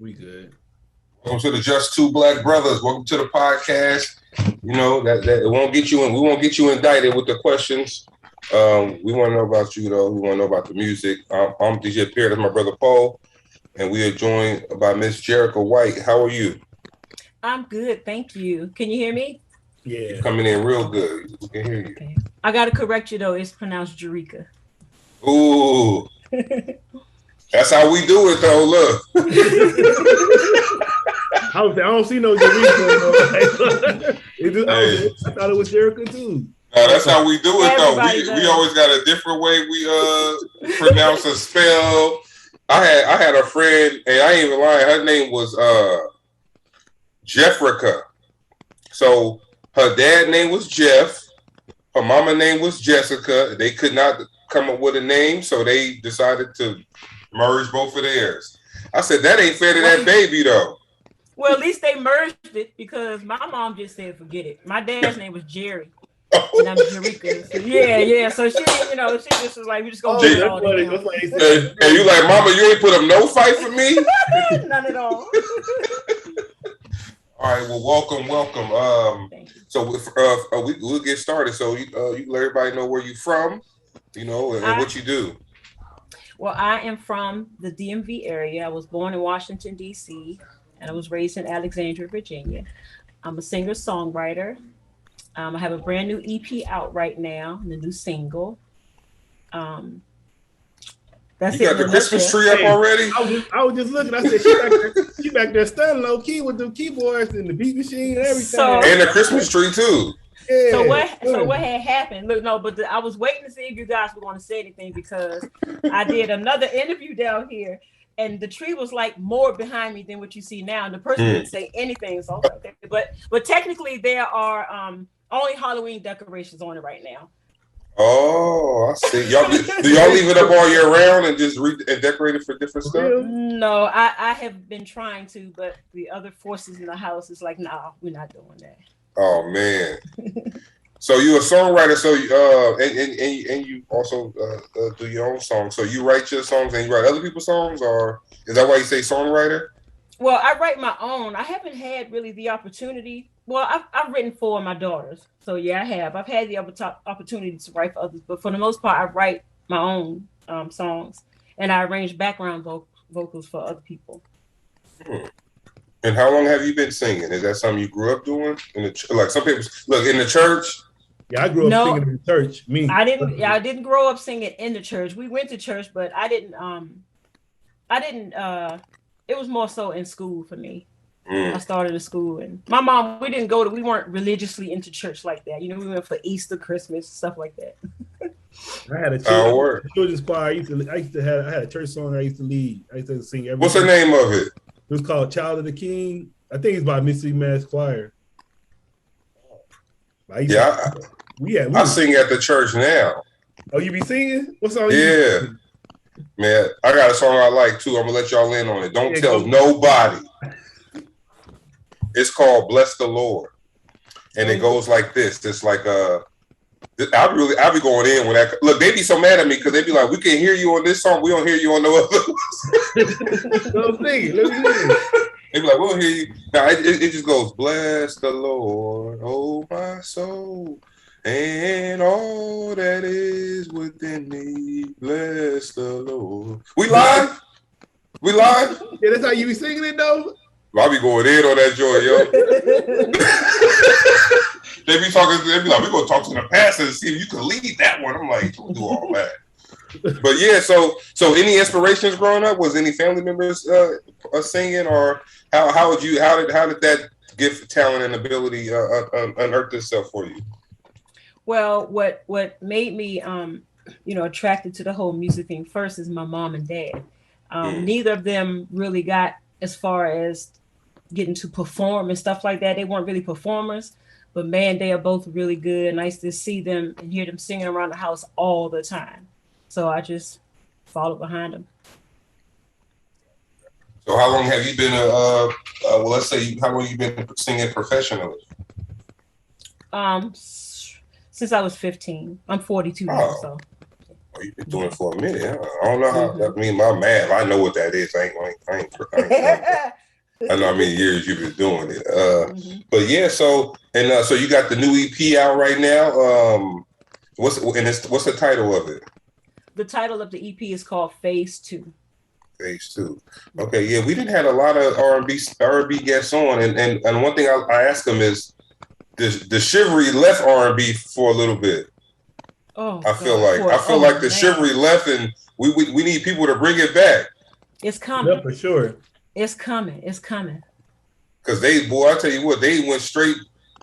We good. Welcome to the Just Two Black Brothers. Welcome to the podcast. You know that it won't get you in. We won't get you indicted with the questions. We want to know about you though. We want to know about the music. I'm DJ Pierre. That's my brother Paul, and we are joined by Miss Jerrica White. How are you? I'm good, thank you. Can you hear me? Yeah. You're coming in real good. We can hear you. Okay. I gotta correct you though. It's pronounced Jerrica. Ooh. That's how we do it, though. Look. I don't see no Jerrica. I thought it was Jerrica too. No, that's how we do it, though. We always got a different way we pronounce a spell. I had a friend, and I ain't even lying. Her name was Jeffrica. So her dad name was Jeff. Her mama name was Jessica. They could not come up with a name, so they decided to merge both of theirs. I said, that ain't fair to that baby, though. Well, at least they merged it because my mom just said, forget it. My dad's name was Jerry. And I'm Jerrica. So, yeah. So she just was like, we just gonna do it all day. And you like, Mama, you ain't put up no fight for me? None at all. All right, well, welcome. So we'll get started. So you let everybody know where you from, and what you do. Well, I am from the DMV area. I was born in Washington, D.C., and I was raised in Alexandria, Virginia. I'm a singer-songwriter. I have a brand new EP out right now, the new single. That's you got the Christmas tree up already? I was just looking. I said, she back there studying low key with the keyboards and the beat machine and everything. And the Christmas tree, too. Yeah, so what had happened? Look, no, but I was waiting to see if you guys were going to say anything because I did another interview down here, and the tree was like more behind me than what you see now, and the person didn't say anything. So, okay. But technically, there are only Halloween decorations on it right now. Oh, I see. Do y'all leave it up all year round and just and decorate it for different stuff? No, I have been trying to, but the other forces in the house is like, nah, we're not doing that. Oh man! So you a songwriter? So and you also do your own songs. So you write your songs and you write other people's songs, or is that why you say songwriter? Well, I write my own. I haven't had really the opportunity. Well, I've written for my daughters, so yeah, I have. I've had the opportunity to write for others, but for the most part, I write my own songs and I arrange background vocals for other people. And how long have you been singing? Is that something you grew up doing? Like some people look in the church. Yeah, I grew up singing in the church. I didn't grow up singing in the church. We went to church, but I didn't. It was more so in school for me. I started in school, and my mom. We weren't religiously into church like that. We went for Easter, Christmas, stuff like that. I had a children's choir. I had a church song I used to lead. I used to sing every. What's the name of it? It was called Child of the King. I think it's by Mississippi Mass Choir. I sing at the church now. Oh, you be singing? What song? Yeah, man, I got a song I like too. I'm gonna let y'all in on it. Don't tell nobody. It's called "Bless the Lord," and it goes like this. It's like I'll be going in when that. Look, they be so mad at me because they be like, "We can hear you on this song, we don't hear you on no other." Let me sing. They be like, "We don't hear you." Now it just goes, "Bless the Lord, oh my soul, and all that is within me. Bless the Lord." We live? Yeah, that's how you be singing it though. I'll be going in on that joy, yo. They be like, we're gonna talk to the pastor and see if you can lead that one. I'm like, don't do all that. But yeah, so any inspirations growing up? Was any family members singing, or how did that gift, talent, and ability unearth itself for you? Well, what made me attracted to the whole music thing first is my mom and dad. Neither of them really got as far as getting to perform and stuff like that. They weren't really performers, but man, they are both really good. Nice to see them and hear them singing around the house all the time. So I just followed behind them. So how long have you been let's say how long you been singing professionally? Since I was 15. I'm 42 now, so. Oh, you've been doing it for a minute. Huh? I don't know how. I mean, my math. I know what that is. I ain't I know how many years you've been doing it. But yeah. So so you got the new EP out right now. What's the title of it? The title of the EP is called Phase 2. Phase 2. Okay, yeah, we didn't have a lot of R&B guests on, and one thing I asked them is, the Shivery left R&B for a little bit. Oh, I feel like the Shivery left, and we need people to bring it back. It's coming. Yeah, for sure. It's coming. It's coming. Because I tell you what, they went straight.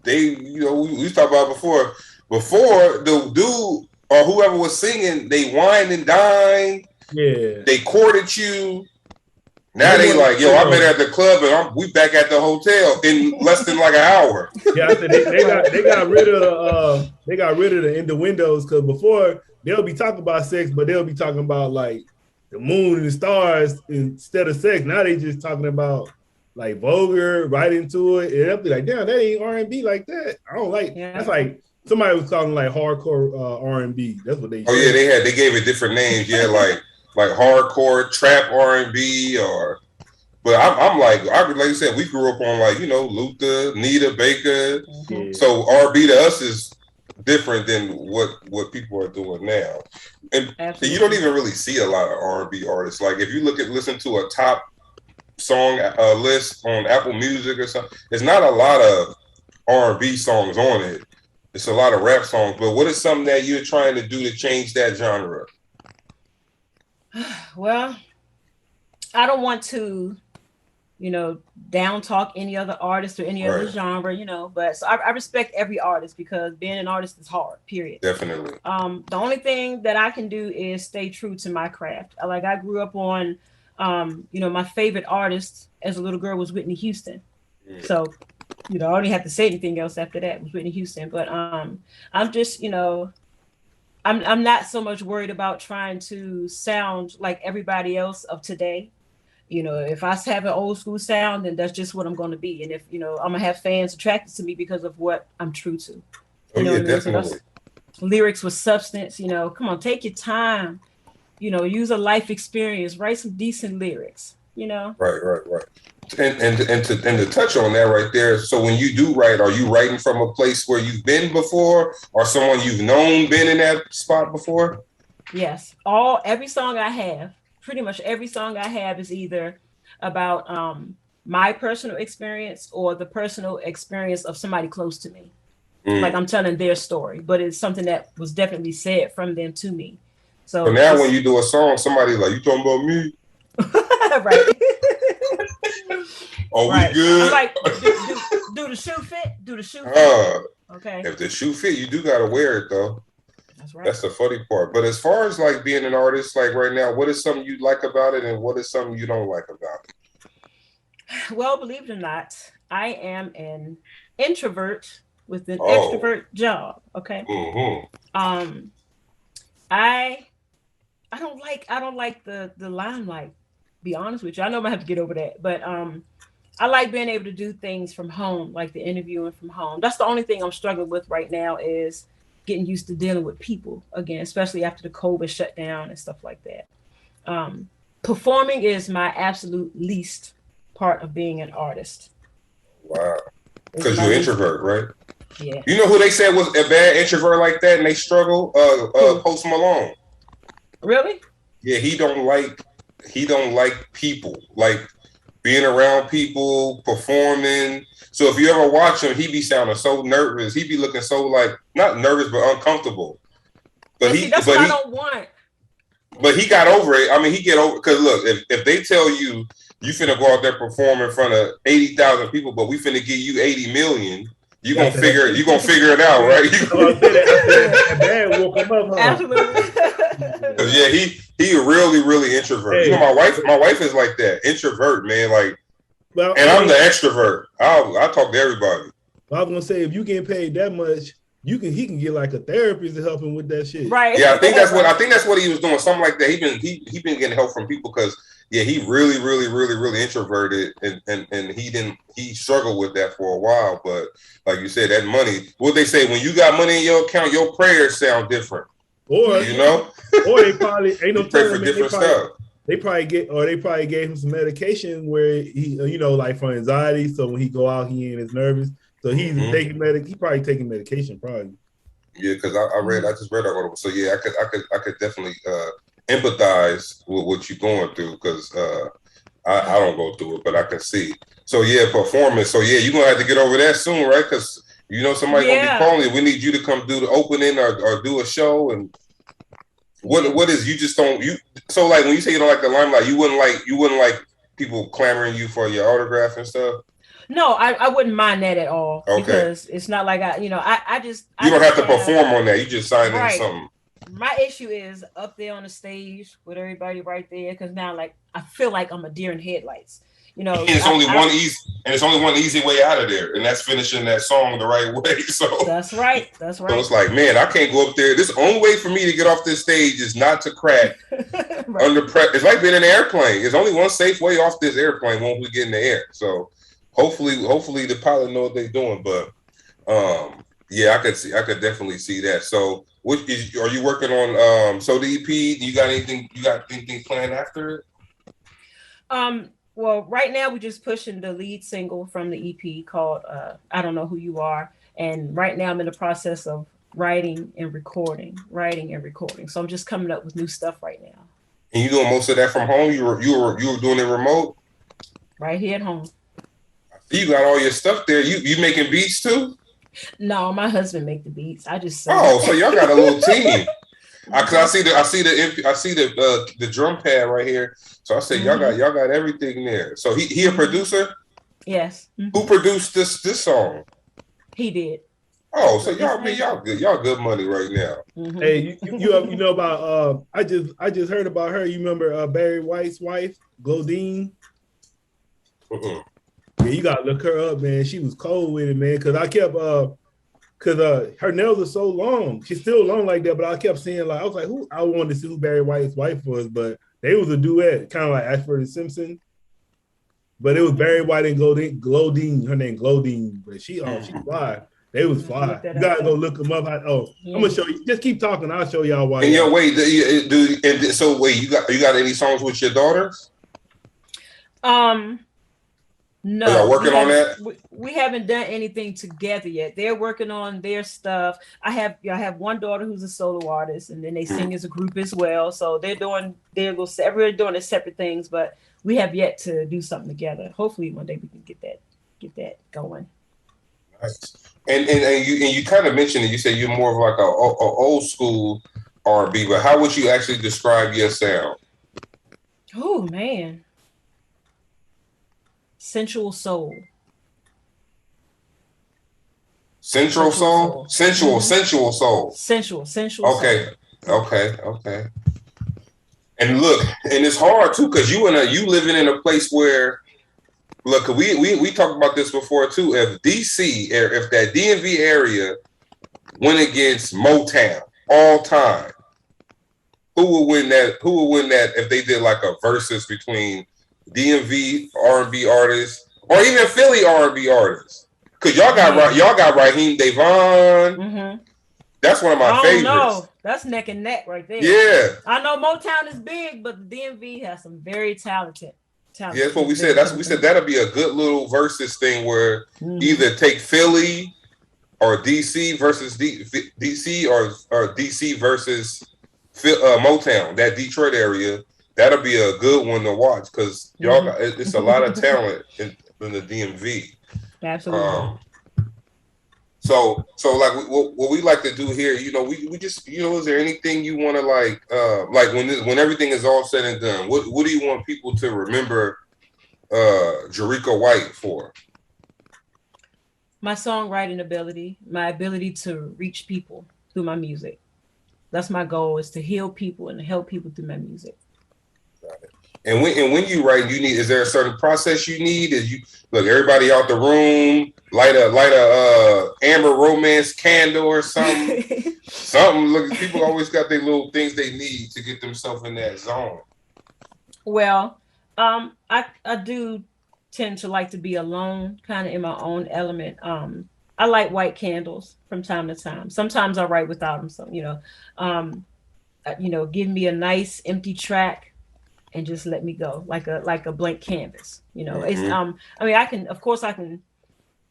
We talked about before the dude or whoever was singing, they wine and dine. Yeah. They courted you. Now they like, yo, I met at the club and we back at the hotel in less than like an hour. Yeah, I said they got rid of the innuendos, because before they'll be talking about sex, but they'll be talking about like the moon and the stars instead of sex. Now they just talking about like vulgar, right into it. And they'll be like, damn, that ain't R&B like that. I don't like. Yeah. That's like somebody was calling like hardcore R&B. That's what they. Oh yeah, they gave it different names. Yeah, like hardcore trap R&B but I'm like you said, we grew up on like, Luther, Nita, Baker. Mm-hmm. So R&B to us is different than what people are doing now. And you don't even really see a lot of R&B artists. Like if you listen to a top song list on Apple Music or something, there's not a lot of R&B songs on it. It's a lot of rap songs. But what is something that you're trying to do to change that genre? Well, I don't want to, down talk any other artist or any other genre, but so I respect every artist, because being an artist is hard, period. Definitely. The only thing that I can do is stay true to my craft. I grew up on, my favorite artist as a little girl was Whitney Houston. Yeah. So, I don't even have to say anything else after that. It was Whitney Houston. But I'm just, I'm not so much worried about trying to sound like everybody else of today. If I have an old school sound, then that's just what I'm going to be. And if, I'm going to have fans attracted to me because of what I'm true to. Definitely. So lyrics with substance, come on, take your time, use a life experience, write some decent lyrics, Right. And to touch on that right there. So when you do write, are you writing from a place where you've been before, or someone you've known been in that spot before? Yes. Pretty much every song I have is either about my personal experience or the personal experience of somebody close to me. Like I'm telling their story, but it's something that was definitely said from them to me. So now when you do a song, somebody's like, you talking about me? Right. Are we good? I'm like, do the shoe fit? Do the shoe fit? Okay. If the shoe fit, you do gotta wear it though. That's right. That's the funny part. But as far as like being an artist, like right now, what is something you like about it, and what is something you don't like about it? Well, believe it or not, I am an introvert with an extrovert job. Okay. Mm-hmm. I don't like the limelight. Be honest with you, I know I'm gonna have to get over that, but I like being able to do things from home, like the interviewing from home. That's the only thing I'm struggling with right now, is getting used to dealing with people again, especially after the COVID shutdown and stuff like that. Performing is my absolute least part of being an artist. Wow. Because you're an introvert, right? Yeah. You know who they said was a bad introvert like that and they struggle? Post Malone. Really? Yeah, he don't like people, like being around people, performing. So if you ever watch him, he be sounding so nervous. He be looking so like, not nervous, but uncomfortable. But that's what I don't want. But he got over it. I mean, he get over, because look, if they tell you finna go out there perform in front of 80,000 people, but we finna give you 80 million, you gonna figure it out, right? Dad woke him up. Absolutely. Yeah, he really, really introvert. Hey. My wife is like that, introvert, man. Like, and I'm the extrovert. I talk to everybody. I was gonna say, if you get paid that much, he can get like a therapist to help him with that shit. Right. Yeah, I think that's what he was doing. Something like that. He been getting help from people, because he really, really, really, really introverted, and he struggled with that for a while. But like you said, that money, what they say, when you got money in your account, your prayers sound different. Or Or they probably ain't no You pray telling, for man. different stuff. They probably gave him some medication where he, like for anxiety. So when he go out, he ain't as nervous. So he's taking he probably taking medication, probably. Yeah, because I just read that article. So yeah, I could definitely empathize with what you're going through because I don't go through it, but I can see. So yeah, performance. So yeah, you're gonna have to get over that soon, right? Because somebody gonna be calling you. We need you to come do the opening or do a show. And what is you just don't you? So like when you say you don't like the limelight, you wouldn't like people clamoring you for your autograph and stuff. No, I wouldn't mind that at all because it's not like I don't have to perform on that. You just sign in something. My issue is up there on the stage with everybody right there because now like I feel like I'm a deer in headlights. And it's only one easy way out of there, and that's finishing that song the right way. So that's right. So it's like, man, I can't go up there. This only way for me to get off this stage is not to crack under pressure. It's like being in an airplane. There's only one safe way off this airplane when we get in the air. So hopefully the pilot know what they're doing. But yeah, I could definitely see that. So are you working on so the EP? You got anything planned after it? Well, right now we're just pushing the lead single from the EP called I Don't Know Who You Are. And right now I'm in the process of writing and recording. So I'm just coming up with new stuff right now. And you doing most of that from home? You were doing it remote? Right here at home. You got all your stuff there. You making beats too? No, my husband make the beats. I just so y'all got a little team. Cause I see the drum pad right here. So I said y'all got everything there. So he a producer? Yes. Who produced this song? He did. Oh, so y'all good. Y'all good money right now. Mm-hmm. Hey, you know about I just heard about her. You remember Barry White's wife, Glodine? Yeah, you gotta look her up, man. She was cold with it, man. Cause I kept because her nails are so long. She's still long like that, but I kept seeing I was like, I wanted to see who Barry White's wife was, but they was a duet, kind of like Ashford and Simpson. But it was Barry White and Glodine. Her name Glodine, but she fly. They was fly. You gotta go look them up. I'm gonna show you. Just keep talking. I'll show y'all why. And wait, you got any songs with your daughters? No, are y'all working on that? We haven't done anything together yet. They're working on their stuff. I have one daughter who's a solo artist, and then they sing as a group as well. So they're doing their separate things, but we have yet to do something together. Hopefully, one day we can get that going. Nice. And you kind of mentioned it. You said you're more of like a old school R&B, but how would you actually describe your sound? Oh man. Sensual soul. Sensual soul. Okay. And look, and it's hard too because you living in a place where, look, we talked about this before too. If that DMV area went against Motown all time, who would win that? Who would win that if they did like a versus between DMV R&B artists or even Philly R&B artists? Because y'all got Raheem Devon. Mm-hmm. That's one of my favorites. No, that's neck and neck right there. Yeah, I know Motown is big, but the DMV has some very talented. Yeah, that's what we said. We said that'll be a good little versus thing where either take Philly or DC versus DC or DC versus Motown, that Detroit area. That'll be a good one to watch because y'all got, it's a lot of talent in the DMV. Absolutely. So like what we like to do here, we just, is there anything you want to like when everything is all said and done, what do you want people to remember Jerrica White for? My songwriting ability, my ability to reach people through my music. That's my goal, is to heal people and to help people through my music. And when you write, is there a certain process you need? Look, everybody out the room, light a Amber Romance candle or something. Look, people always got their little things they need to get themselves in that zone. Well, I do tend to like to be alone, kind of in my own element. I light white candles from time to time. Sometimes I write without them. So, give me a nice empty track and just let me go like a blank canvas. It's I mean, I can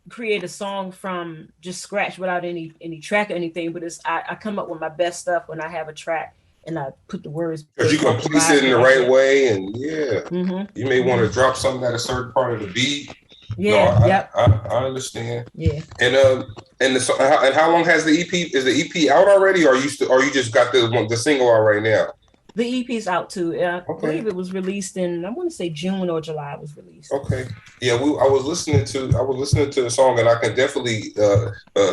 create a song from just scratch without any track or anything, but I come up with my best stuff when I have a track and I put the words. Because you can place it in the right way, and you may want to drop something at a certain part of the beat. Yeah, I understand. Yeah. And how long has the EP? Is the EP out already, or you just got the single out right now? The EP's out too. I Okay. believe it was released in, I want to say June or July it was released. Okay. Yeah, I was listening to the song, and I can definitely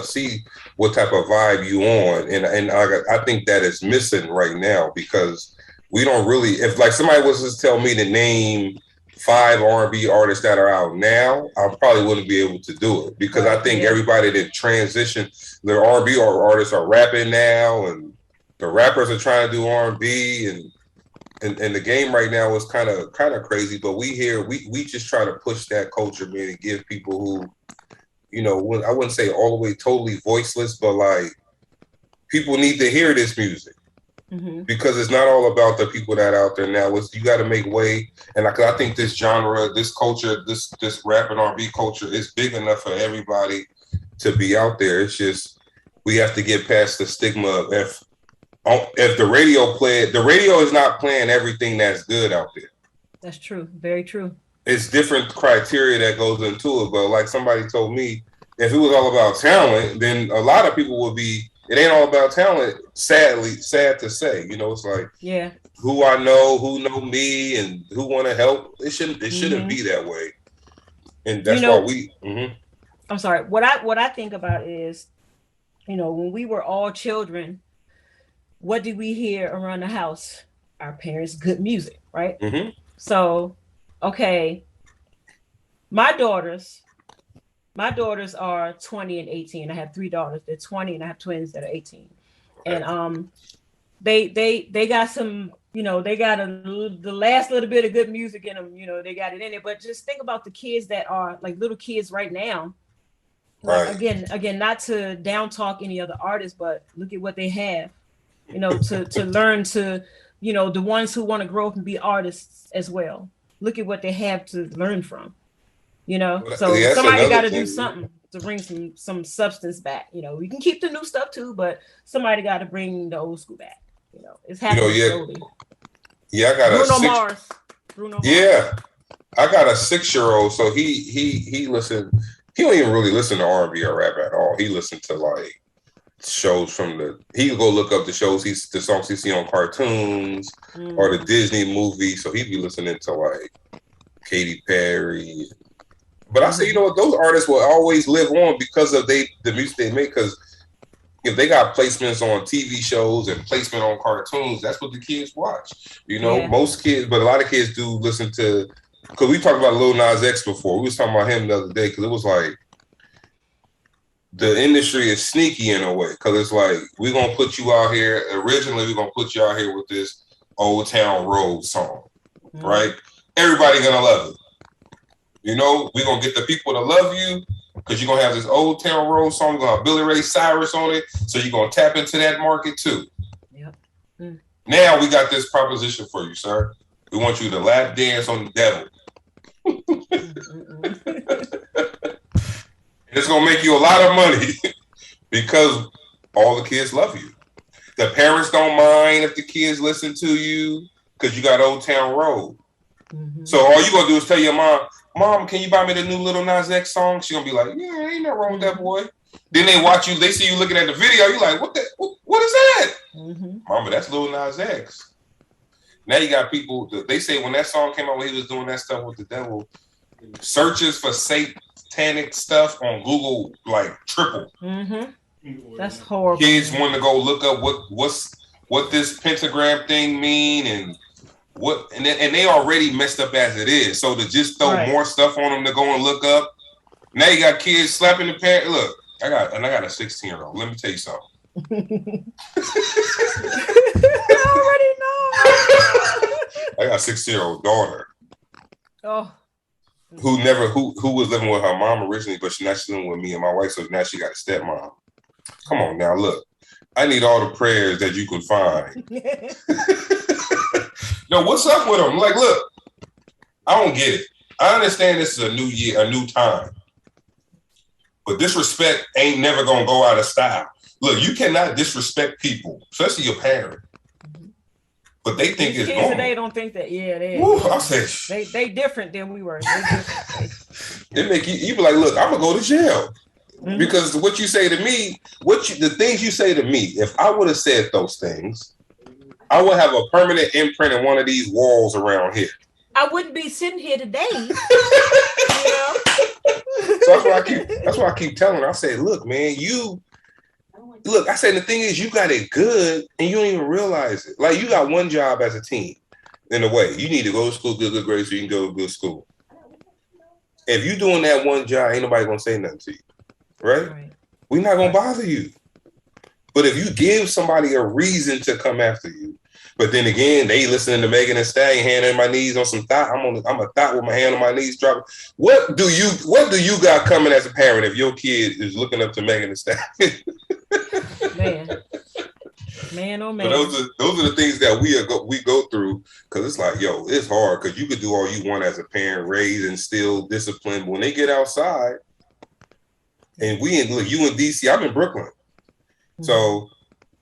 see what type of vibe you on, and I think that is missing right now, because we don't really, if like somebody was to tell me to name 5 R&B artists that are out now, I probably wouldn't be able to do it, because I think everybody that transitioned, the R&B artists are rapping now, and the rappers are trying to do R&B, and the game right now is kind of crazy. But we just try to push that culture, man, and give people who, I wouldn't say all the way totally voiceless, but like people need to hear this music, because it's not all about the people that are out there now. You got to make way, and I think this genre, this culture, this rap and R&B culture is big enough for everybody to be out there. It's just we have to get past the stigma of if the radio is not playing everything that's good out there. That's true. Very true. It's different criteria that goes into it. But like somebody told me, if it was all about talent, then a lot of people would be, it ain't all about talent. Sad to say, it's like, who I know, who know me, and who want to help. It shouldn't be that way. And that's why we, I'm sorry. What I think about is, when we were all children, what did we hear around the house? Our parents' good music, right? So, okay, my daughters are 20 and 18. I have 3 daughters. They're 20, and I have twins that are 18. And they got some, they got the last little bit of good music in them. They got it in it. But just think about the kids that are like little kids right now. Right. Like, again, not to down talk any other artists, but look at what they have. To learn to, the ones who want to grow up and be artists as well. Look at what they have to learn from, So somebody got to do something to bring some substance back. We can keep the new stuff too, but somebody got to bring the old school back. It's happening slowly. Yeah, I got Bruno Mars. Yeah, I got a 6-year-old, so he listen. He don't even really listen to R&B or rap at all. He listened to like shows he'll go look up the songs he see on cartoons or the Disney movie. So he'd be listening to like Katy Perry. But I say, those artists will always live on because of the music they make. Because if they got placements on TV shows and placement on cartoons, that's what the kids watch. Most kids, but a lot of kids do listen to. Because we talked about Lil Nas X before. We was talking about him the other day, because it was like, the industry is sneaky in a way, because it's like, we're going to put you out here. Originally, we're going to put you out here with this Old Town Road song, right? Everybody going to love it. We're going to get the people to love you, because you're going to have this Old Town Road song. You're going to have Billy Ray Cyrus on it, so you're going to tap into that market too. Yep. Now we got this proposition for you, sir. We want you to lap dance on the devil. It's going to make you a lot of money because all the kids love you. The parents don't mind if the kids listen to you because you got Old Town Road. So all you going to do is tell your mom, can you buy me the new Lil Nas X song? She's going to be like, yeah, ain't nothing wrong with that boy. Then they watch you, they see you looking at the video. You're like, what is that? Mama, that's Lil Nas X. Now you got people, they say when that song came out, when he was doing that stuff with the devil, searches for satanic stuff on Google like triple. That's horrible. Kids want to go look up what this pentagram thing mean and they already messed up as it is. So to just throw more stuff on them to go and look up. Now you got kids slapping the parent. Look, I got a 16-year-old. Let me tell you something. I already know. I got a 16-year-old daughter. Oh. Who was living with her mom originally, but now she's living with me and my wife, so now she got a stepmom. Come on now, look. I need all the prayers that you can find. Yo, what's up with them? Like, look, I don't get it. I understand this is a new year, a new time. But disrespect ain't never gonna go out of style. Look, you cannot disrespect people, especially your parent. But they think it's normal. They don't think that. Yeah, I said they different than we were. It make you be like, look, I'm gonna go to jail because what you say to me, the things you say to me. If I would have said those things, I would have a permanent imprint in one of these walls around here. I wouldn't be sitting here today. So that's why I keep telling her. I say, look, man, I said, the thing is, you got it good and you don't even realize it. Like, you got one job as a team in a way. You need to go to school, get good grades so you can go to good school. If you doing that one job, ain't nobody going to say nothing to you. Right? We're not going to bother you. But if you give somebody a reason to come after you, but then again, they listening to Megan Thee Stallion, hand on my knees on some thought. I'm a thought with my hand on my knees, dropping. What do you got coming as a parent if your kid is looking up to Megan Thee Stallion? Man, oh man. But those are the things that we go through because it's like, yo, it's hard because you could do all you want as a parent, raise and still discipline. But when they get outside, and you in DC, I'm in Brooklyn, so.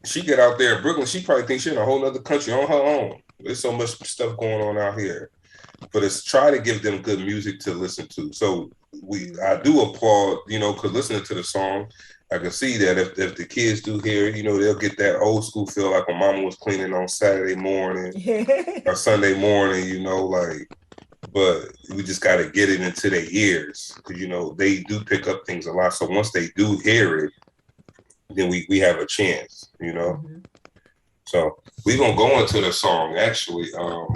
She get out there in Brooklyn, she probably thinks she's in a whole other country on her own. There's so much stuff going on out here. But it's try to give them good music to listen to. So I do applaud, because listening to the song, I can see that if the kids do hear it, they'll get that old school feel like when mama was cleaning on Saturday morning or Sunday morning, but we just got to get it into their ears because, they do pick up things a lot. So once they do hear it, then we have a chance, So we're gonna go into the song. Actually, I'm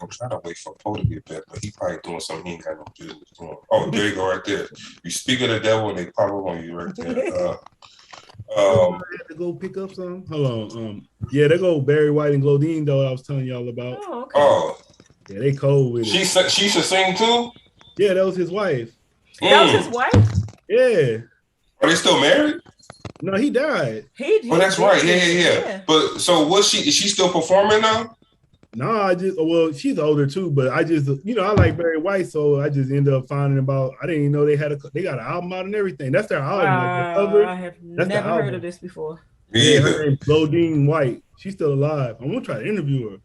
trying to wait for Poe to get back, but he probably doing something he ain't got no business doing. Oh, there you go, right there. You speak of the devil, and they pop up on you right there. I had to go pick up some. Hold on. Yeah, they go Barry White and Glodine though. I was telling y'all about. Oh, okay. Oh, yeah, they cold with it. She should sing too. Yeah, that was his wife. That was his wife. Yeah. Are they still married? No, he died. Oh, that's right. Yeah. But so is she still performing now? No, she's older too, but I just, I like Barry White, so I just ended up finding about. I didn't even know they got an album out and everything. That's their album. I have never heard of this before. Yeah, her name's Glodine White. She's still alive. I'm gonna try to interview her.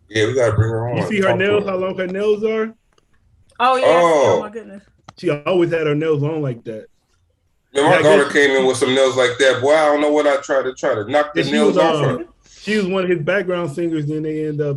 Yeah, we gotta bring her on. You see her nails? How long her nails are? Oh yeah. Oh my goodness. She always had her nails on like that. Man, my daughter came in with some nails like that. Boy, I don't know what I tried to knock the nails off her. She was one of his background singers. Then they end up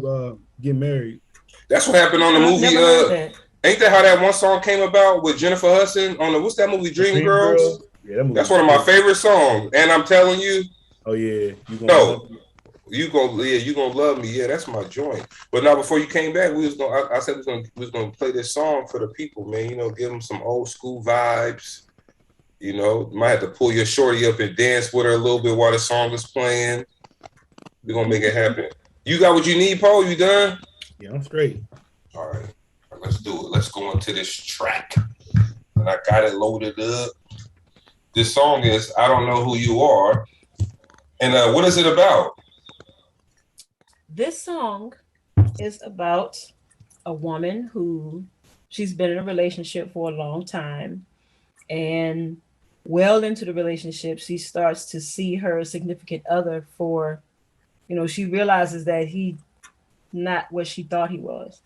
getting married. That's what happened on the movie. Ain't that how that one song came about with Jennifer Hudson on what's that movie? Dreamgirls. Yeah, that's one of my favorite songs. And I'm telling you. Oh yeah. You gonna love me. Yeah, that's my joint. But now before you came back, I said we was gonna play this song for the people, man. Give them some old school vibes. Might have to pull your shorty up and dance with her a little bit while the song is playing. We're gonna make it happen. You got what you need, Paul? You done? Yeah, I'm straight. All right. Let's do it. Let's go into this track. And I got it loaded up. This song is I Don't Know Who You Are. And what is it about? This song is about a woman who she's been in a relationship for a long time. And well into the relationship, she starts to see her significant other for, she realizes that he's not what she thought he was,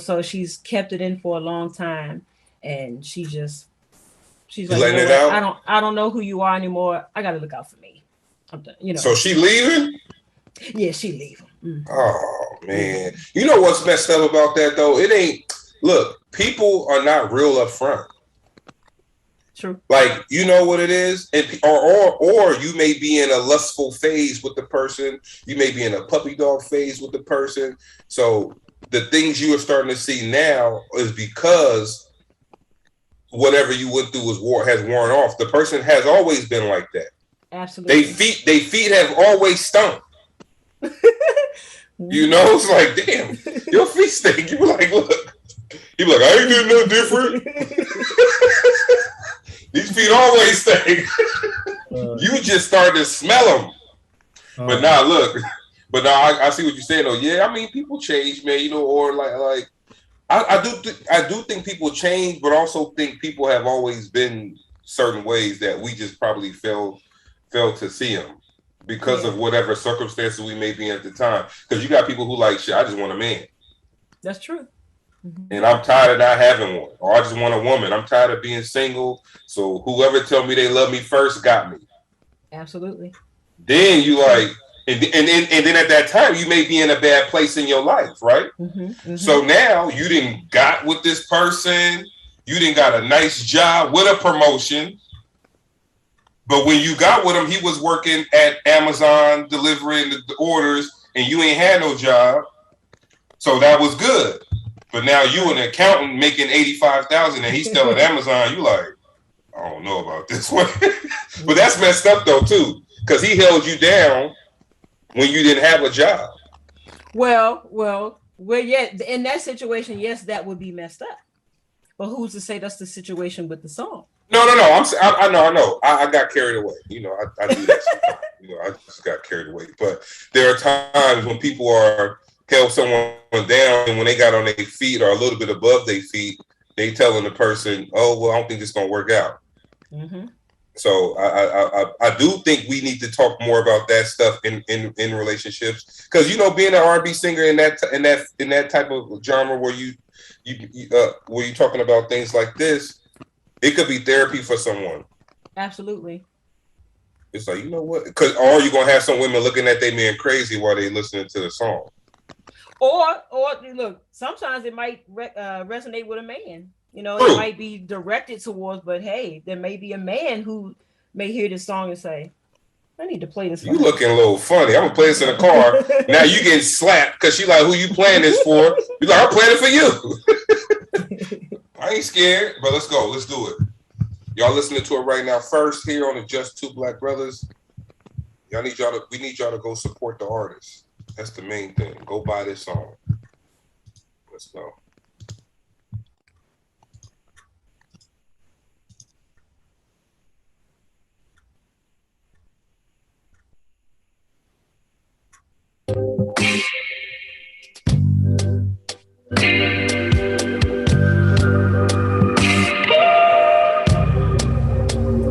so she's kept it in for a long time. And she's like, I don't know who you are anymore. I got to look out for me. I'm done, So she leaving? Yeah, she leaving. Mm-hmm. Oh man. You know what's messed up about that though? It ain't, look, people are not real upfront. True. Like, you know what it is, or you may be in a lustful phase with the person. You may be in a puppy dog phase with the person. So the things you are starting to see now is because whatever you went through has worn off. The person has always been like that. Absolutely. They feet have always stunk. It's like, damn, your feet stink. You be like, look. You be like, I ain't doing no different. These feet always stink. You just started to smell them. But now look, but now I see what you're saying though. Yeah, I mean people change, man. You know, or like I do think people change, but also think people have always been certain ways that we just probably failed to see them because of whatever circumstances we may be in at the time. Because you got people who like shit. I just want a man. That's true. And I'm tired of not having one, or I just want a woman. I'm tired of being single. So whoever tell me they love me first got me. Absolutely. Then you like, and then at that time you may be in a bad place in your life, right? So now you didn't got with this person, you didn't got a nice job with a promotion, but when you got with him, he was working at Amazon delivering the orders, and you ain't had no job, so that was good. But now you an accountant making $85,000, and he's still at Amazon. You like, I don't know about this one, but that's messed up though too, because he held you down when you didn't have a job. Well, yeah, in that situation, yes, that would be messed up. But who's to say that's the situation with the song? No. I know. I got carried away. You know, I do that sometimes. You know, I just got carried away. But there are times when people are held someone down, and when they got on their feet or a little bit above their feet, they telling the person, "Oh, well, I don't think it's gonna work out." So I do think we need to talk more about that stuff in relationships, because you know, being an R&B singer in that type of genre where you talking about things like this, it could be therapy for someone. Absolutely. It's like, you know what? Because or you're gonna have some women looking at they man crazy while they listening to the song. Or look, sometimes it might resonate with a man. You know, True. It might be directed towards, but hey, there may be a man who may hear this song and say, I need to play this. You looking a little funny. I'm gonna play this in the car. Now you getting slapped because she like, who you playing this for? You like, I'm playing it for you. I ain't scared, but let's go. Let's do it. Y'all listening to it right now first here on the Just Two Black Brothers. We need y'all to go support the artists. That's the main thing. Go buy this song. Let's go.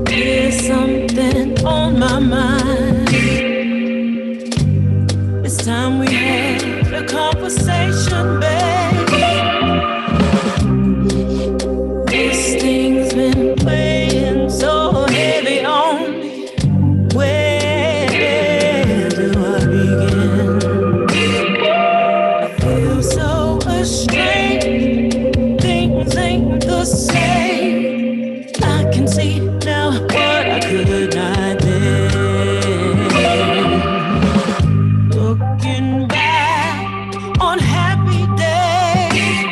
There's something on my mind. It's time we had a conversation, babe. This thing's been weighing so heavy on me. Where do I begin? I feel so ashamed. Things ain't the same. I can see now what I could not then. Looking back on happy days,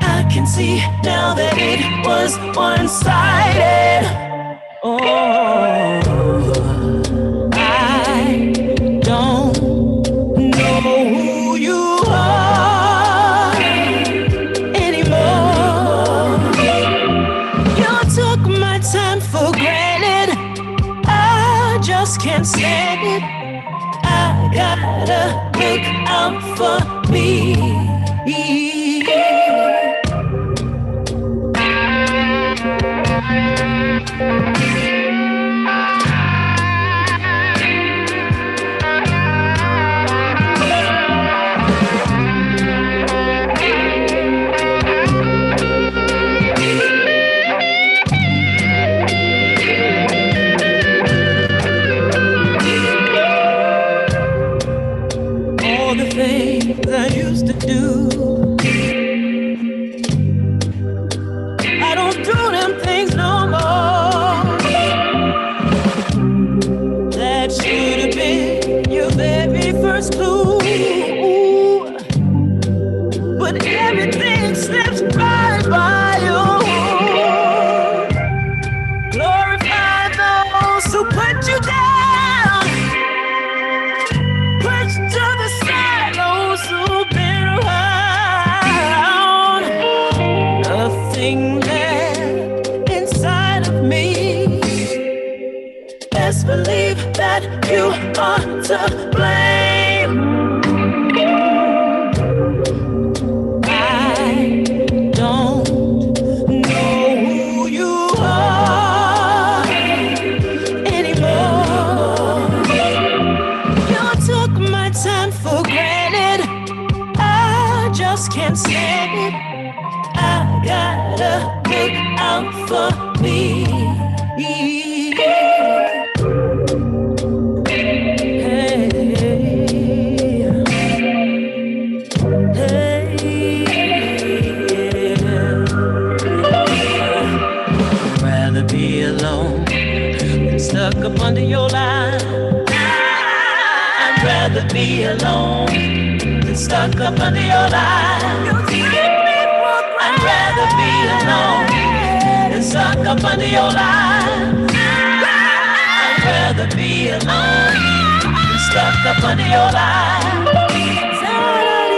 I can see now that it was one-sided. Oh, I don't know who you are anymore. You took my time for granted. I just can't stand it. I gotta look out for me. All the things I used to do, I don't do them things no more. That should have been your very first clue. But everything slips right by you. Glorify those who put you down. Push to the side those who've been around. Nothing left inside of me. you are to blame. I don't know who you are anymore. You took my time for granted. I just can't stand it. I gotta look out for me. Hey, I'd rather be alone than stuck up under your line. I'd rather be alone than stuck up under your line. I'd rather be alone than stuck up under your line. I'd rather be alone than stuck up under your line.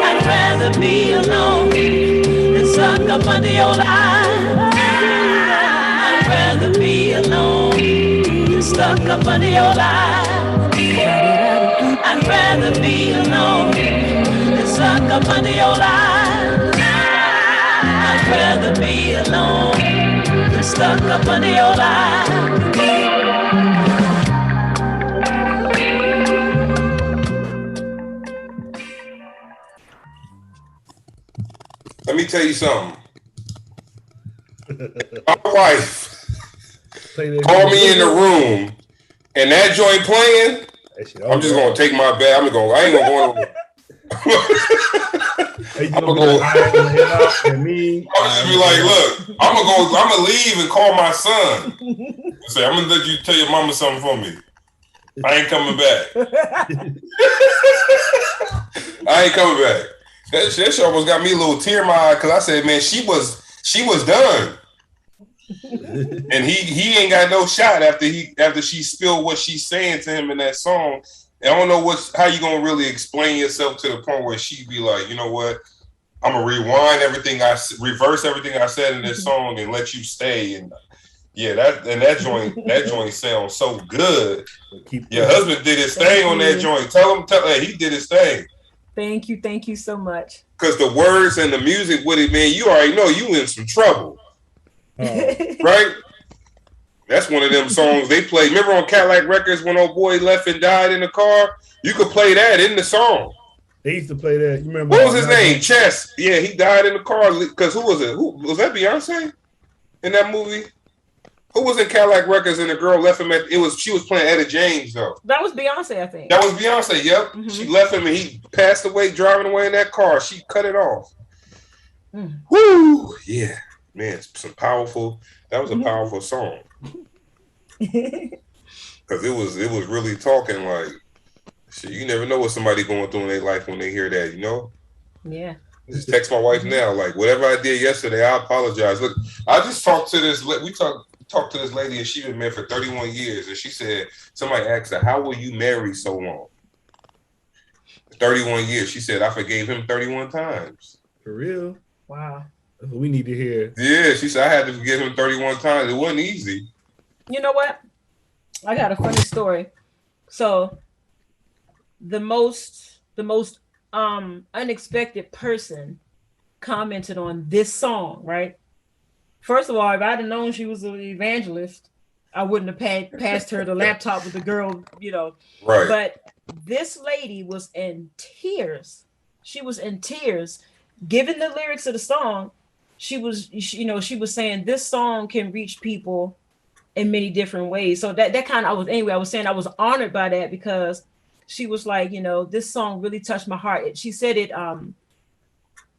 I'd rather be alone than stuck up under your line. I'd rather be alone than stuck up under your line. I'd rather be alone than stuck up under your line. I'd rather be alone than stuck up under your line. Let me tell you something. My wife called me in the room, and that joint playing. I'm just gonna take my bag. I ain't gonna go. I'm gonna just be like, look, I'm gonna leave and call my son. Say, I'm gonna let you tell your mama something for me. I ain't coming back. I ain't coming back. That shit almost got me a little tear in my eye because I said, man, she was done. And he ain't got no shot after she spilled what she's saying to him in that song. I don't know how you gonna really explain yourself to the point where she be like, you know what? I'm gonna reverse everything I said in this song and let you stay. And yeah, that joint sounds so good. Your husband did his thing on that joint. Tell him he did his thing. Thank you so much. Because the words and the music with it, man, you already know you in some trouble, right? That's one of them songs they play. Remember on Cadillac Records when old boy left and died in the car? You could play that in the song. They used to play that. You remember what was his name? Chess. Yeah, he died in the car because who was it? Who was that? Beyonce in that movie? Who was in Cadillac Records and the girl left him she was playing Etta James though. That was Beyonce, I think. That was Beyonce, yep. Mm-hmm. She left him and he passed away driving away in that car. She cut it off. Woo! Yeah. Man, that was a powerful song. Because it was really talking like shit, you never know what somebody going through in their life when they hear that, you know? Yeah. Just text my wife now, like whatever I did yesterday, I apologize. Look, I just talked to this talked to this lady and she been married for 31 years and she said somebody asked her, how will you marry so long? 31 years. She said I forgave him 31 times. For real? Wow. That's what we need to hear. Yeah, she said I had to forgive him 31 times. It wasn't easy. You know what? I got a funny story. So the most unexpected person commented on this song, right? First of all, if I'd have known she was an evangelist, I wouldn't have passed her the laptop with the girl, you know. Right. But this lady was in tears. She was in tears. Given the lyrics of the song, she was saying this song can reach people in many different ways. So that kind of, I was saying I was honored by that because she was like, this song really touched my heart. She said it,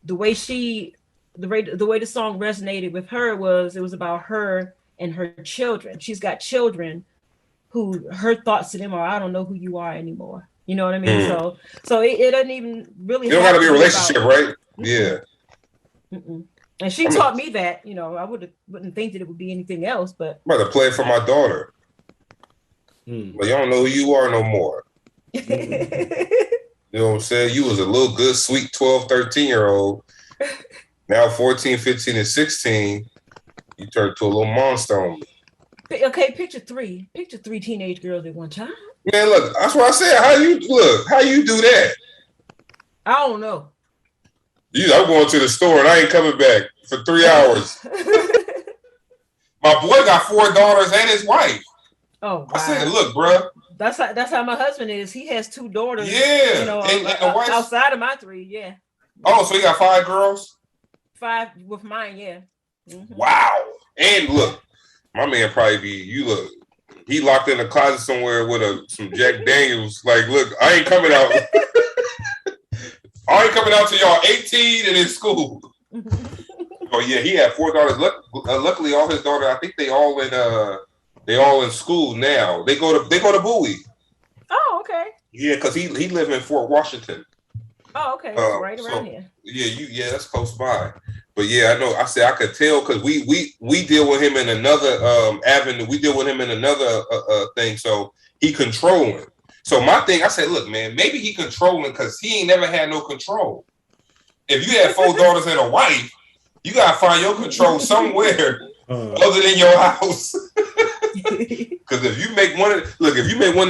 the way the song resonated with her was, it was about her and her children. She's got children who her thoughts to them are, I don't know who you are anymore. You know what I mean? Mm. So it doesn't even really. You don't got to be a relationship, right? Yeah. Mm-mm. And she taught me that, I wouldn't think that it would be anything else, but I'm about to play it for my daughter. But you don't know who you are no more. You know what I'm saying? You was a little good, sweet 12, 13-year-old. Now 14, 15, and 16, you turned to a little monster on me. Okay, picture three teenage girls at one time. Man, look, that's what I said. How you do that? I don't know. I'm going to the store and I ain't coming back for 3 hours. My boy got 4 daughters and his wife. Oh, wow. I said, look, bro. That's how my husband is. He has 2 daughters. Yeah. You know, and the wife, outside of my 3, yeah. Oh, so he got 5 girls? 5 with mine, yeah. Mm-hmm. Wow. And look, my man probably he locked in a closet somewhere with some Jack Daniels. Like, look, I ain't coming out. I ain't coming out till y'all 18 and in school. Oh yeah, he had 4 daughters. Luckily, all his daughters, I think they all in school now. They go to Bowie. Oh, okay. Yeah, because he live in Fort Washington. Oh, okay. That's right around here. Yeah, that's close by. But yeah, I know. I said I could tell because we deal with him in another avenue. We deal with him in another thing. So he controlling. So my thing, I said, look, man, maybe he controlling because he ain't never had no control. If you had 4 daughters and a wife, you gotta find your control somewhere other than your house. Because if you make one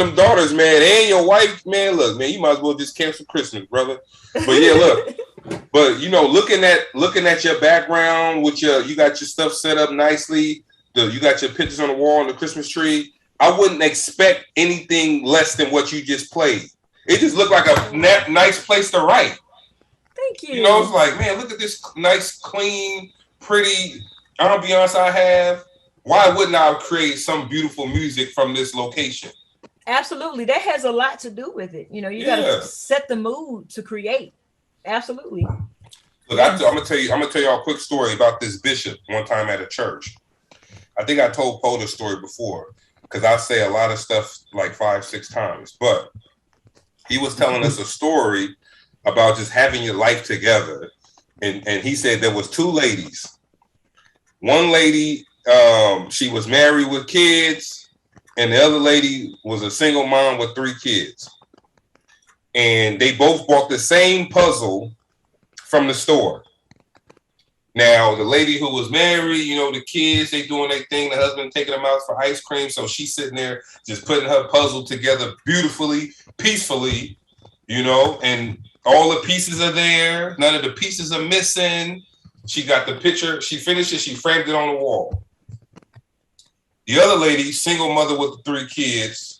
of them daughters, man, and your wife, man, look, man, you might as well just cancel Christmas, brother. But yeah, look. But you know, looking at your background with you got your stuff set up nicely. You got your pictures on the wall on the Christmas tree. I wouldn't expect anything less than what you just played. It just looked like a nice place to write. Thank you. You know, it's like, man, look at this nice, clean, pretty ambiance I have. Why wouldn't I create some beautiful music from this location? Absolutely. That has a lot to do with it. You know, you got to set the mood to create. Absolutely. Look, I'm gonna tell y'all a quick story about this bishop one time at a church. I think I told Poe the story before because I say a lot of stuff like 5-6 times. But he was telling us a story about just having your life together, and he said there was 2 ladies. One lady, she was married with kids, and the other lady was a single mom with 3 kids. And they both bought the same puzzle from the store. Now, the lady who was married, you know, the kids, they doing their thing. The husband taking them out for ice cream. So she's sitting there just putting her puzzle together beautifully, peacefully, you know, and all the pieces are there. None of the pieces are missing. She got the picture. She finished it. She framed it on the wall. The other lady, single mother with the 3 kids,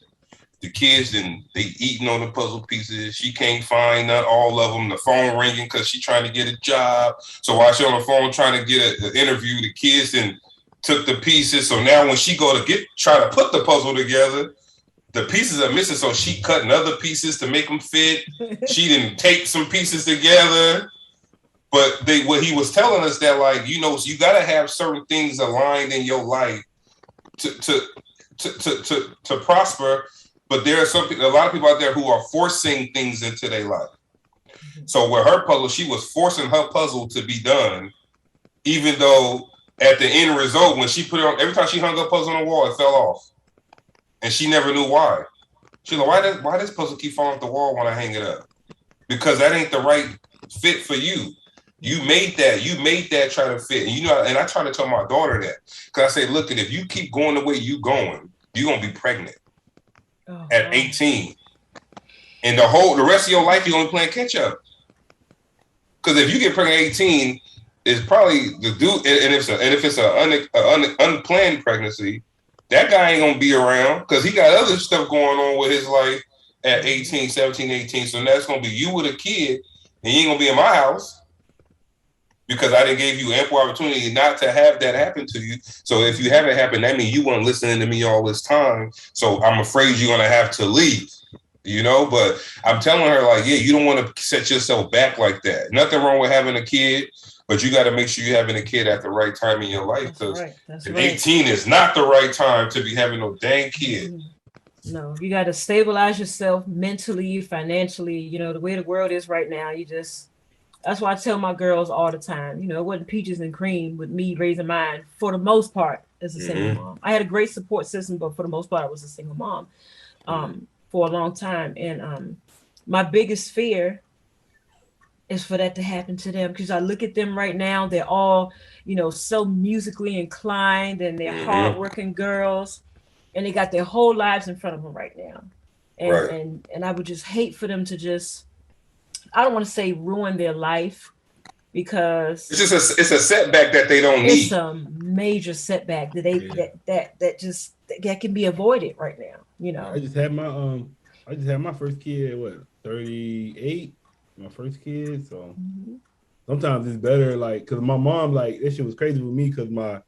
the kids and they eating on the puzzle pieces. She can't find not all of them. The phone ringing because she's trying to get a job. So while she's on the phone trying to get an interview, the kids then took the pieces. So now when she go to try to put the puzzle together, the pieces are missing. So she cutting other pieces to make them fit. She didn't tape some pieces together. But what he was telling us that, like, you know, you got to have certain things aligned in your life to prosper. But there are a lot of people out there who are forcing things into their life. So with her puzzle, she was forcing her puzzle to be done, even though at the end result, when she put it on, every time she hung her puzzle on the wall, it fell off. And she never knew why. She's like, why does puzzle keep falling off the wall when I hang it up? Because that ain't the right fit for you. You made that try to fit. And you know, and I try to tell my daughter that. Because I say, look, if you keep going the way you going, you're gonna be pregnant. At 18, and the rest of your life you're only playing catch up. Because if you get pregnant at 18, it's probably the dude, and if it's an unplanned pregnancy, that guy ain't gonna be around because he got other stuff going on with his life at 18, 17, 18. So that's gonna be you with a kid, and you ain't gonna be in my house because I didn't give you ample opportunity not to have that happen to you. So if you have it happen, that means you weren't listening to me all this time. So I'm afraid you're gonna have to leave, you know. But I'm telling her, like, yeah, you don't want to set yourself back like that. Nothing wrong with having a kid, but you got to make sure you're having a kid at the right time in your life. Because 18 is not the right time to be having no dang kid. No, you got to stabilize yourself mentally, financially. You know, the way the world is right now, that's why I tell my girls all the time, you know, it wasn't peaches and cream with me raising mine for the most part as a single mom. I had a great support system, but for the most part, I was a single mom for a long time. And my biggest fear is for that to happen to them. Because I look at them right now, they're all, so musically inclined, and they're hardworking girls, and they got their whole lives in front of them right now. And Right. and I would just hate for them to just, I don't want to say ruin their life, because It's just it's a setback that they don't it's need. a major setback that they that can be avoided right now. I just had my first kid at 38, my first kid. So sometimes it's better, like, because my mom, like, that shit was crazy with me, because my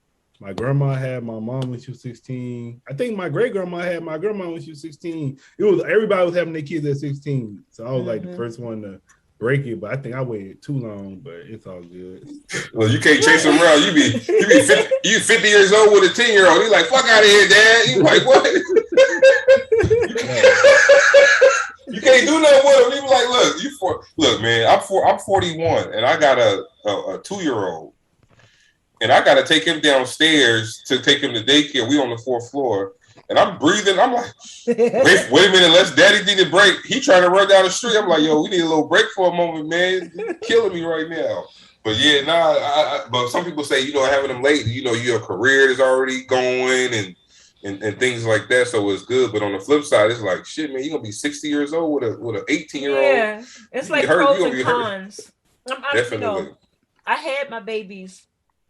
grandma had my mom when she was 16. I think my great grandma had my grandma when she was 16. It was, everybody was having their kids at 16. So I was like the first one to break it, but I think I waited too long, but it's all good. Well, you can't chase them around. You be 50 years old with a 10-year-old. He's like, fuck out of here, Dad. You like, what? You can't do nothing with him. He be like, look, man, I'm 41 and I got a 2-year-old. And I got to take him downstairs to take him to daycare. We on the 4th floor. And I'm breathing. I'm like, wait a minute, let's daddy need a break. He trying to run down the street. I'm like, yo, we need a little break for a moment, man. You're killing me right now. But yeah, but some people say, having them late, your career is already going and things like that. So it's good. But on the flip side, it's like, shit, man, you're going to be 60 years old with an 18-year-old. Yeah, it's like pros and cons. Definitely. I had my babies.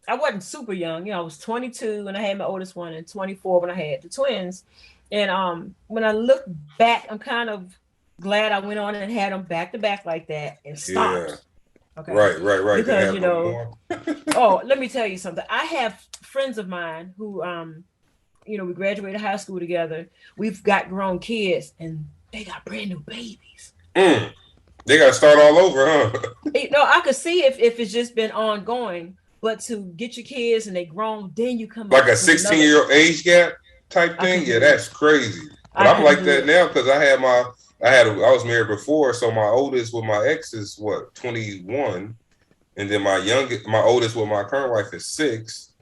I wasn't super young, I was 22 when I had my oldest one, and 24 when I had the twins. And when I look back, I'm kind of glad I went on and had them back to back like that and stopped. Yeah. Okay. Right. Because let me tell you something. I have friends of mine who, we graduated high school together. We've got grown kids, and they got brand new babies. They got to start all over, huh? I could see if it's just been ongoing. But to get your kids and they grown, then you come like a 16-year age gap type thing. Yeah, that's crazy. But I'm like that now because I was married before, so my oldest with my ex is 21, and then my oldest with my current wife is 6.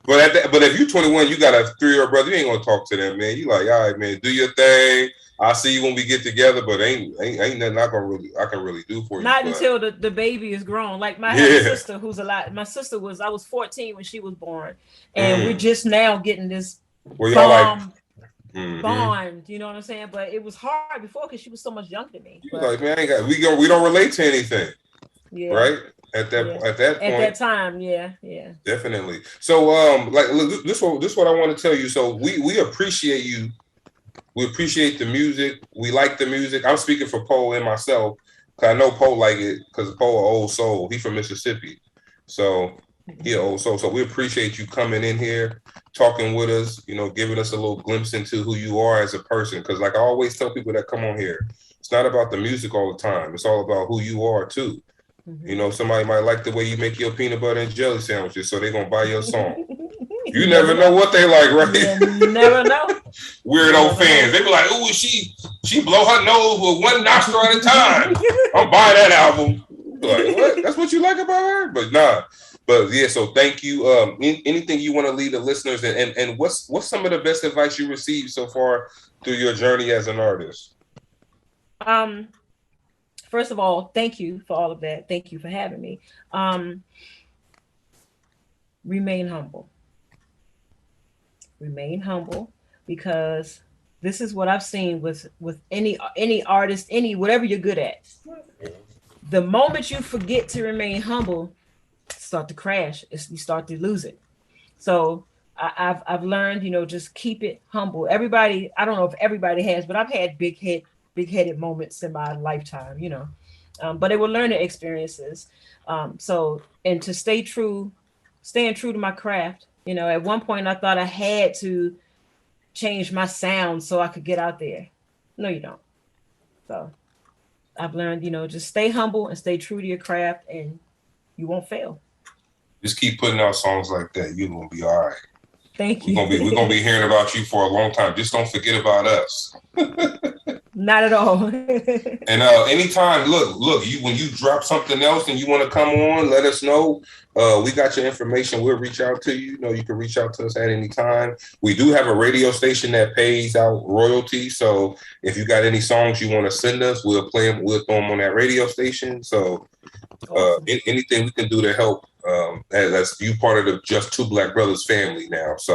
But if you're 21, you got a 3-year-old brother. You ain't gonna talk to them, man. You like, all right, man, do your thing. I'll see you when we get together, but ain't nothing I can really do for you. Not until the baby is grown. Like my sister, who's a lot. My sister I was 14 when she was born, and we're just now getting this bond. You know what I'm saying? But it was hard before because she was so much younger than me. Like, man, we don't relate to anything. Yeah. Right. At that time, yeah, definitely. So, look, this what I want to tell you. So we appreciate you. We appreciate the music. We like the music. I'm speaking for Poe and myself because I know Poe like it because Poe an old soul. He from Mississippi, so he an old soul. So we appreciate you coming in here, talking with us. Giving us a little glimpse into who you are as a person. Because like I always tell people that come on here, it's not about the music all the time. It's all about who you are too. Somebody might like the way you make your peanut butter and jelly sandwiches, so they're gonna buy your song. You never know what they like, right? You never know. Weirdo fans. They be like, "Ooh, she blow her nose with one nostril at a time." I'm buying that album. Like, what? That's what you like about her? But nah. But yeah, so thank you. Anything you want to leave the listeners, and what's some of the best advice you received so far through your journey as an artist? First of all, thank you for all of that. Thank you for having me. Remain humble. Remain humble, because this is what I've seen with any artist, whatever you're good at. The moment you forget to remain humble, start to crash. You start to lose it. So I've learned, just keep it humble. Everybody, I don't know if everybody has, but I've had big-headed moments in my lifetime, but they were learning experiences. And to staying true to my craft. At one point I thought I had to change my sound so I could get out there. No, you don't. So I've learned, just stay humble and stay true to your craft, and you won't fail. Just keep putting out songs like that. You're gonna be all right. Thank you. We're gonna be hearing about you for a long time. Just don't forget about us. Not at all. And anytime, look, when you drop something else and you want to come on, let us know. We got your information. We'll reach out to you. You can reach out to us at any time. We do have a radio station that pays out royalties. So if you got any songs you want to send us, we'll play them. We'll throw them on that radio station. So Awesome. Anything we can do to help. That's you part of the Just Two Black Brothers family now. So